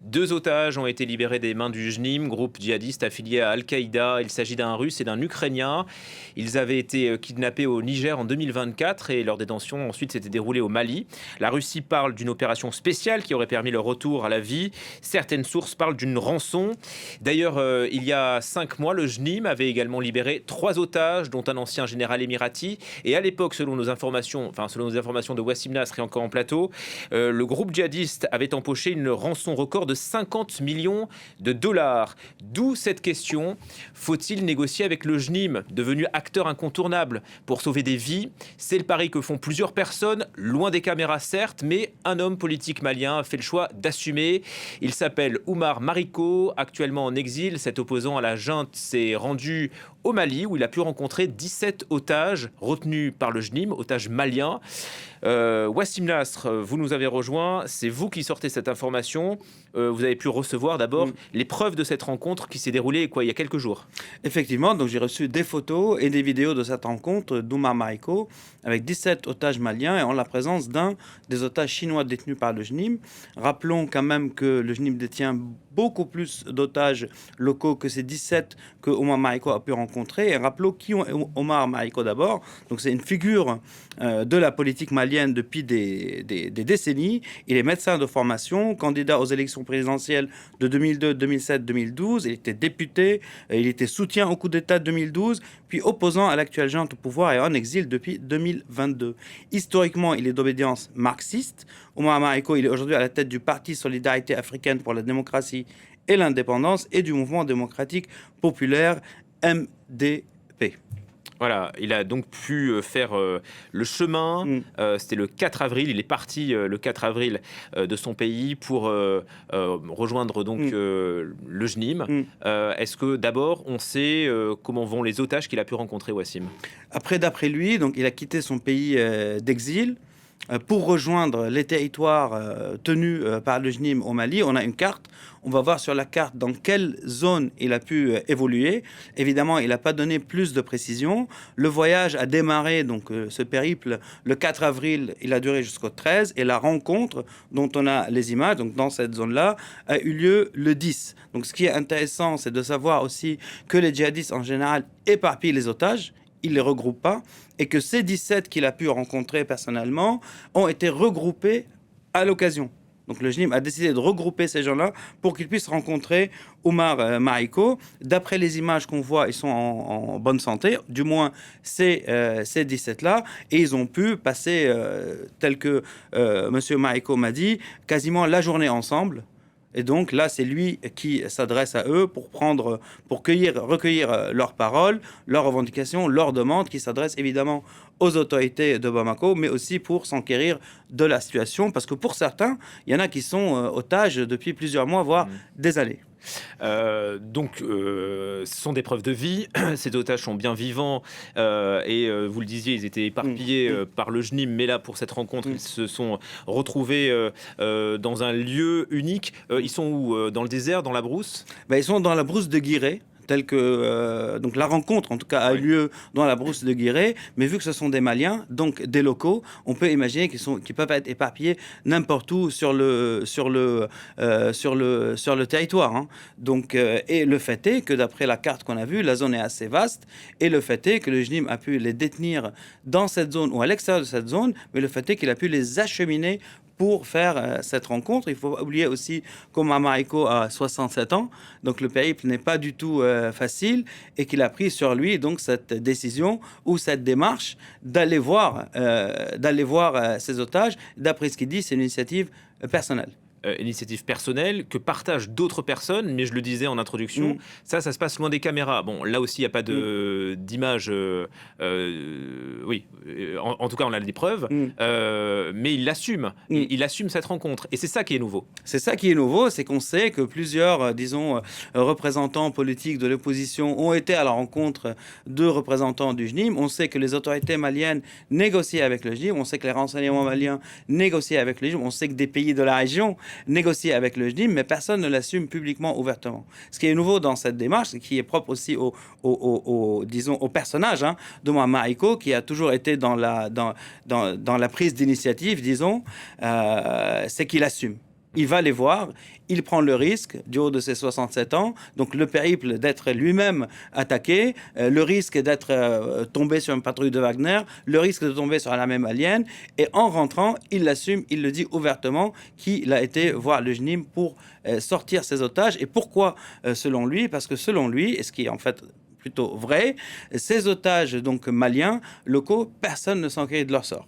2 otages ont été libérés des mains du JNIM, groupe djihadiste affilié à Al-Qaïda. Il s'agit d'un Russe et d'un Ukrainien. Ils avaient été kidnappés au Niger en 2024 et leur détention ensuite s'était déroulée au Mali. La Russie parle d'une opération spéciale qui aurait permis leur retour à la vie. Certaines sources parlent d'une rançon. D'ailleurs, il y a 5 mois, le JNIM avait également libéré 3 otages, dont un ancien général émirati. Et à l'époque, selon nos informations de Wassim Nasr et encore en plateau, le groupe djihadiste avait empoché une rançon record de 50 millions de dollars. D'où cette question, faut-il négocier avec le JNIM, devenu acteur incontournable pour sauver des vies? C'est le pari que font plusieurs personnes, loin des caméras certes, mais un homme politique malien a fait le choix d'assumer. Il s'appelle Oumar Mariko, actuellement en exil. Cet opposant à la junte s'est rendu au Mali, où il a pu rencontrer 17 otages retenus par le JNIM, otages maliens. Wassim Nasr, vous nous avez rejoint, c'est vous qui sortez cette information. Vous avez pu recevoir d'abord les preuves de cette rencontre qui s'est déroulée il y a quelques jours. Effectivement, donc j'ai reçu des photos et des vidéos de cette rencontre d'Oumar Mariko avec 17 otages maliens et en la présence d'un des otages chinois détenus par le JNIM. Rappelons quand même que le JNIM détient beaucoup plus d'otages locaux que ces 17 que Oumar Mariko a pu rencontrer. Et rappelons qui est Oumar Mariko d'abord. Donc c'est une figure de la politique malienne depuis des décennies. Il est médecin de formation, candidat aux élections présidentielles de 2002, 2007, 2012. Il était député, il était soutien au coup d'État de 2012, puis opposant à l'actuelle junte au pouvoir et en exil depuis 2022. Historiquement, il est d'obédience marxiste. Oumar Mariko, il est aujourd'hui à la tête du Parti Solidarité africaine pour la démocratie et l'indépendance et du mouvement démocratique populaire MDP. Voilà, il a donc pu faire le chemin. C'était le 4 avril. Il est parti le 4 avril de son pays pour rejoindre donc le JNIM. Est-ce que d'abord on sait comment vont les otages qu'il a pu rencontrer, Wassim? D'après lui, donc il a quitté son pays d'exil pour rejoindre les territoires tenus par le JNIM au Mali. On a une carte. On va voir sur la carte dans quelle zone il a pu évoluer. Évidemment, il n'a pas donné plus de précision. Le voyage a démarré, donc ce périple, le 4 avril. Il a duré jusqu'au 13. Et la rencontre, dont on a les images, donc dans cette zone-là, a eu lieu le 10. Donc ce qui est intéressant, c'est de savoir aussi que les djihadistes, en général, éparpillent les otages. Il ne les regroupe pas, et que ces 17 qu'il a pu rencontrer personnellement ont été regroupés à l'occasion. Donc le JNIM a décidé de regrouper ces gens-là pour qu'ils puissent rencontrer Oumar Mariko. D'après les images qu'on voit, ils sont en bonne santé, du moins ces 17-là, et ils ont pu passer, tel que M. Mariko m'a dit, quasiment la journée ensemble. Et donc là, c'est lui qui s'adresse à eux pour recueillir leurs paroles, leurs revendications, leurs demandes, qui s'adressent évidemment aux autorités de Bamako, mais aussi pour s'enquérir de la situation, parce que pour certains, il y en a qui sont otages depuis plusieurs mois, voire des années. Ce sont des preuves de vie. Ces otages sont bien vivants et vous le disiez, ils étaient éparpillés par le JNIM, mais là pour cette rencontre ils se sont retrouvés dans un lieu unique. Ils sont où? Dans le désert, dans la brousse? Ils sont dans la brousse de Guiré. Donc la rencontre en tout cas a eu lieu dans la brousse de Guiré, mais vu que ce sont des Maliens, donc des locaux, on peut imaginer qu'ils peuvent être éparpillés n'importe où sur le territoire. Hein. Donc et le fait est que d'après la carte qu'on a vue, la zone est assez vaste, et le fait est que le JNIM a pu les détenir dans cette zone ou à l'extérieur de cette zone, mais le fait est qu'il a pu les acheminer pour faire cette rencontre. Il faut oublier aussi qu'Oumar Mariko a 67 ans, donc le périple n'est pas du tout facile, et qu'il a pris sur lui donc cette décision ou cette démarche d'aller voir ces otages. D'après ce qu'il dit, c'est une initiative personnelle. Initiative personnelle que partagent d'autres personnes, mais je le disais en introduction, ça se passe loin des caméras. Bon, là aussi, il n'y a pas d'image. En tout cas, on a des preuves, mais il l'assume. Il assume cette rencontre. Et c'est ça qui est nouveau. C'est ça qui est nouveau, c'est qu'on sait que plusieurs, représentants politiques de l'opposition ont été à la rencontre de représentants du JNIM. On sait que les autorités maliennes négocient avec le JNIM. On sait que les renseignements maliens négocient avec le JNIM. On sait que des pays de la région négocier avec le JNIM, mais personne ne l'assume publiquement, ouvertement. Ce qui est nouveau dans cette démarche, et qui est propre aussi au personnage d'Oumar Mariko, qui a toujours été dans la prise d'initiative, c'est qu'il assume. Il va les voir, il prend le risque, du haut de ses 67 ans, donc le périple d'être lui-même attaqué, le risque d'être tombé sur une patrouille de Wagner, le risque de tomber sur l'armée malienne, et en rentrant, il l'assume, il le dit ouvertement, qu'il a été voir le JNIM pour sortir ses otages. Et pourquoi selon lui? Parce que selon lui, et ce qui est en fait plutôt vrai, ces otages donc maliens, locaux, personne ne s'enquérit de leur sort.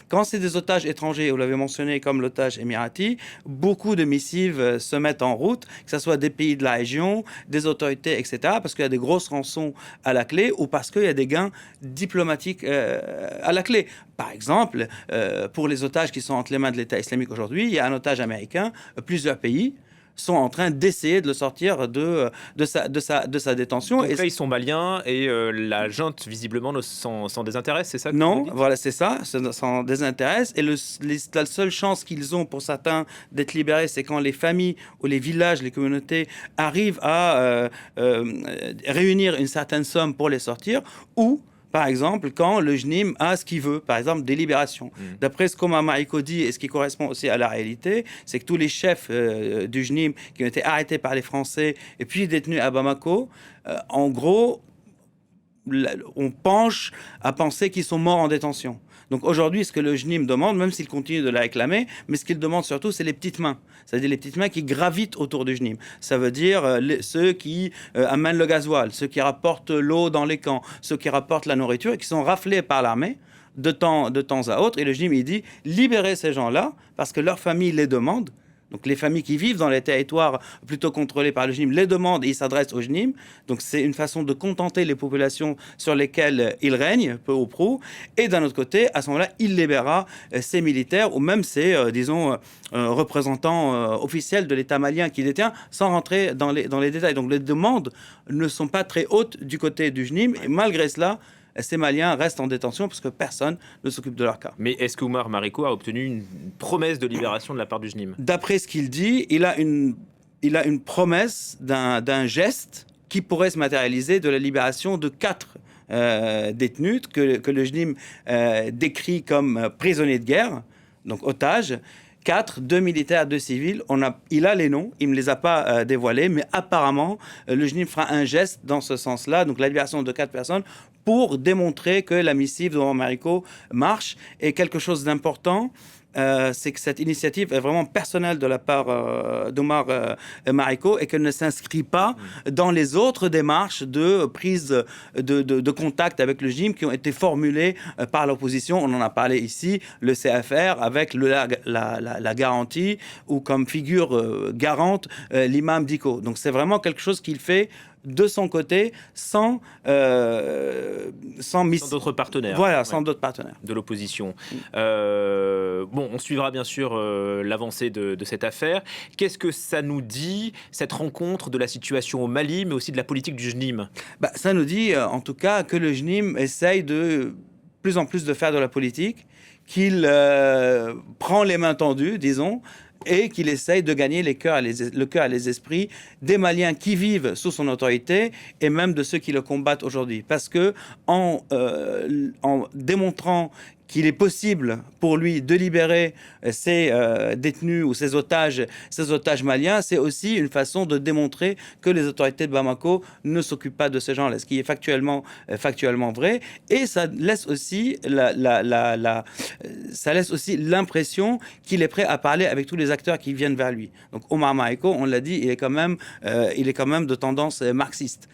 Quand c'est des otages étrangers, vous l'avez mentionné comme l'otage émirati, beaucoup de missives se mettent en route, que ce soit des pays de la région, des autorités, etc., parce qu'il y a des grosses rançons à la clé ou parce qu'il y a des gains diplomatiques à la clé. Par exemple, pour les otages qui sont entre les mains de l'État islamique aujourd'hui, il y a un otage américain, plusieurs pays sont en train d'essayer de le sortir de sa détention. Donc là, ils sont maliens et la junte, visiblement, s'en désintéresse, c'est ça que Non, voilà, c'est ça, ça s'en désintéresse. Et la seule chance qu'ils ont pour certains d'être libérés, c'est quand les familles ou les villages, les communautés arrivent à réunir une certaine somme pour les sortir, ou par exemple, quand le JNIM a ce qu'il veut, par exemple, des libérations. D'après ce qu'Omar Mariko dit, et ce qui correspond aussi à la réalité, c'est que tous les chefs du JNIM qui ont été arrêtés par les Français et puis détenus à Bamako, en gros, on penche à penser qu'ils sont morts en détention. Donc aujourd'hui, ce que le JNIM demande, même s'il continue de la réclamer, mais ce qu'il demande surtout, c'est les petites mains. C'est-à-dire les petites mains qui gravitent autour du JNIM. Ça veut dire ceux qui amènent le gasoil, ceux qui rapportent l'eau dans les camps, ceux qui rapportent la nourriture et qui sont raflés par l'armée de temps à autre. Et le JNIM, il dit, libérez ces gens-là parce que leur famille les demande. Donc les familles qui vivent dans les territoires plutôt contrôlés par le JNIM les demandent et ils s'adressent au JNIM. Donc c'est une façon de contenter les populations sur lesquelles il règne, peu ou prou. Et d'un autre côté, à ce moment-là, il libérera ses militaires ou même ses, représentants officiels de l'État malien qui détient, sans rentrer dans les détails. Donc les demandes ne sont pas très hautes du côté du JNIM. Et malgré cela, ces Maliens restent en détention parce que personne ne s'occupe de leur cas. Mais est-ce que Omar Mariko a obtenu une promesse de libération de la part du JNIM? D'après ce qu'il dit, il a une promesse d'un geste qui pourrait se matérialiser de la libération de 4 détenus que le JNIM décrit comme prisonniers de guerre, donc otages. 4, 2 militaires, 2 civils. Il a les noms, il ne me les a pas dévoilés, mais apparemment, le JNIM fera un geste dans ce sens-là, donc la libération de 4 personnes, pour démontrer que la missive d'Omar Mariko marche. Et quelque chose d'important, c'est que cette initiative est vraiment personnelle de la part d'Omar Mariko et qu'elle ne s'inscrit pas dans les autres démarches de prise de contact avec le JNIM qui ont été formulées par l'opposition. On en a parlé ici, le CFR avec la garantie ou comme figure garante l'imam Diko. Donc c'est vraiment quelque chose qu'il fait de son côté, sans d'autres partenaires. Voilà, sans d'autres partenaires. De l'opposition. Bon, on suivra bien sûr l'avancée de cette affaire. Qu'est-ce que ça nous dit, cette rencontre de la situation au Mali, mais aussi de la politique du JNIM? Ça nous dit, en tout cas, que le JNIM essaye de plus en plus de faire de la politique, qu'il prend les mains tendues, disons, et qu'il essaye de gagner le cœur et les esprits des Maliens qui vivent sous son autorité et même de ceux qui le combattent aujourd'hui. Parce que en démontrant qu'il est possible pour lui de libérer ses détenus ou ses otages maliens, c'est aussi une façon de démontrer que les autorités de Bamako ne s'occupent pas de ces gens-là, ce qui est factuellement vrai. Et ça laisse aussi l'impression qu'il est prêt à parler avec tous les acteurs qui viennent vers lui. Donc Omar Mariko, on l'a dit, il est quand même de tendance marxiste.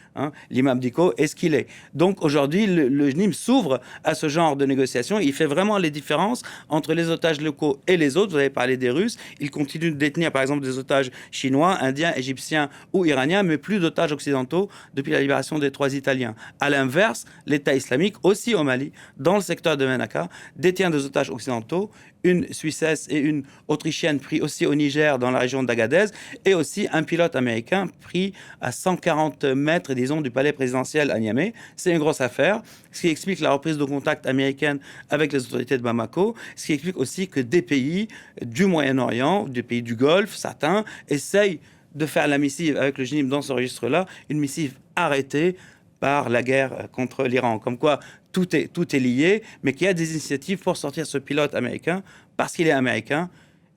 L'imam Diko est ce qu'il est. Donc aujourd'hui, le JNIM s'ouvre à ce genre de négociations. Il fait vraiment les différences entre les otages locaux et les autres. Vous avez parlé des Russes. Il continue de détenir, par exemple, des otages chinois, indiens, égyptiens ou iraniens, mais plus d'otages occidentaux depuis la libération des 3 Italiens. À l'inverse, l'État islamique, aussi au Mali, dans le secteur de Menaka, détient des otages occidentaux, une Suissesse et une Autrichienne pris aussi au Niger dans la région d'Agadez, et aussi un pilote américain pris à 140 mètres, disons, du palais présidentiel à Niamey. C'est une grosse affaire, ce qui explique la reprise de contact américaine avec les autorités de Bamako, ce qui explique aussi que des pays du Moyen-Orient, des pays du Golfe, certains, essayent de faire la missive avec le JNIM dans ce registre-là, une missive arrêtée par la guerre contre l'Iran. Comme quoi, tout est lié, mais qu'il y a des initiatives pour sortir ce pilote américain, parce qu'il est américain,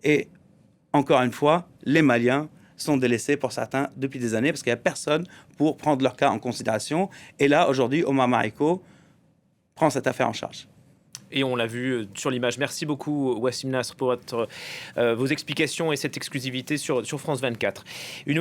et encore une fois, les Maliens sont délaissés pour certains depuis des années parce qu'il n'y a personne pour prendre leur cas en considération. Et là, aujourd'hui, Omar Mariko prend cette affaire en charge. Et on l'a vu sur l'image. Merci beaucoup, Wassim Nasr, pour vos explications et cette exclusivité sur France 24. Une nouvelle